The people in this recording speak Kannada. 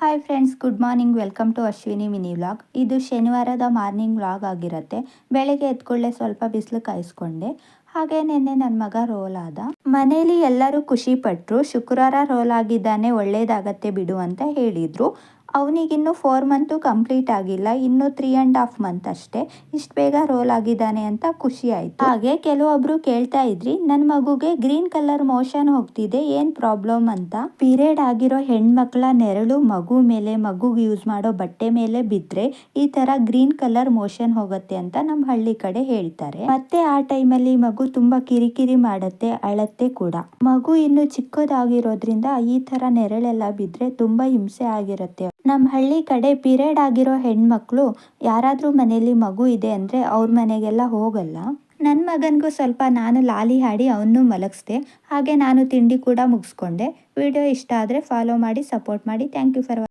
Hi friends, good morning. Welcome to Ashwini mini vlog. ಇದು ಶನಿವಾರದ ಮಾರ್ನಿಂಗ್ ವ್ಲಾಗ್ ಆಗಿರುತ್ತೆ. ಬೆಳಗ್ಗೆ ಎದ್ಕೊಳ್ಳೆ ಸ್ವಲ್ಪ ಬಿಸಿಲು ಕಾಯಿಸ್ಕೊಂಡೆ. ಹಾಗೆ ನಿನ್ನೆ ನನ್ನ ಮಗ ರೋಲ್ ಆದ. ಮನೇಲಿ ಎಲ್ಲರೂ ಖುಷಿ ಪಟ್ಟರು. ಶುಕ್ರವಾರ ರೋಲ್ ಆಗಿದ್ದಾನೆ, ಒಳ್ಳೇದಾಗತ್ತೆ ಬಿಡು ಅಂತ ಹೇಳಿದ್ರು. ಅವನಿಗಿನ್ನು 4 ಮಂತು ಕಂಪ್ಲೀಟ್ ಆಗಿಲ್ಲ, ಇನ್ನು 3.5 ಮಂತ್ ಅಷ್ಟೇ. ಇಷ್ಟು ಬೇಗ ರೋಲ್ ಆಗಿದ್ದಾನೆ ಅಂತ ಖುಷಿ ಆಯ್ತು. ಹಾಗೆ ಕೆಲವೊಬ್ರು ಕೇಳ್ತಾ ಇದ್ರಿ, ನನ್ನ ಮಗುಗೆ ಗ್ರೀನ್ ಕಲರ್ ಮೋಷನ್ ಹೋಗ್ತಿದೆ, ಏನ್ ಪ್ರಾಬ್ಲಮ್ ಅಂತ. ಪೀರಿಯಡ್ ಆಗಿರೋ ಹೆಣ್ಮಕ್ಳ ನೆರಳು ಮಗು ಮೇಲೆ, ಮಗುಗೆ ಯೂಸ್ ಮಾಡೋ ಬಟ್ಟೆ ಮೇಲೆ ಬಿದ್ರೆ ಈ ತರ ಗ್ರೀನ್ ಕಲರ್ ಮೋಷನ್ ಹೋಗುತ್ತೆ ಅಂತ ನಮ್ಮ ಹಳ್ಳಿ ಕಡೆ ಹೇಳ್ತಾರೆ. ಮತ್ತೆ ಆ ಟೈಮಲ್ಲಿ ಮಗು ತುಂಬಾ ಕಿರಿಕಿರಿ ಮಾಡತ್ತೆ, ಅಳತ್ತೆ ಕೂಡ. ಮಗು ಇನ್ನು ಚಿಕ್ಕದಾಗಿರೋದ್ರಿಂದ ಈ ತರ ನೆರಳೆಲ್ಲ ಬಿದ್ರೆ ತುಂಬಾ ಹಿಂಸೆ ಆಗಿರುತ್ತೆ. ನಮ್ಮ ಹಳ್ಳಿ ಕಡೆ ಪೀರಿಯಡ್ ಆಗಿರೋ ಹೆಣ್ಮಕ್ಳು ಯಾರಾದ್ರೂ ಮನೇಲಿ ಮಗು ಇದೆ ಅಂದ್ರೆ ಅವ್ರ ಮನೆಗೆಲ್ಲ ಹೋಗಲ್ಲ. ನನ್ನ ಮಗನಿಗೂ ಸ್ವಲ್ಪ ನಾನು ಲಾಲಿ ಹಾಡಿ ಅವನು ಮಲಗಿಸ್ದೆ. ಹಾಗೆ ನಾನು ತಿಂಡಿ ಕೂಡ ಮುಗಿಸ್ಕೊಂಡೆ. ವಿಡಿಯೋ ಇಷ್ಟ ಆದರೆ ಫಾಲೋ ಮಾಡಿ, ಸಪೋರ್ಟ್ ಮಾಡಿ. Thank you for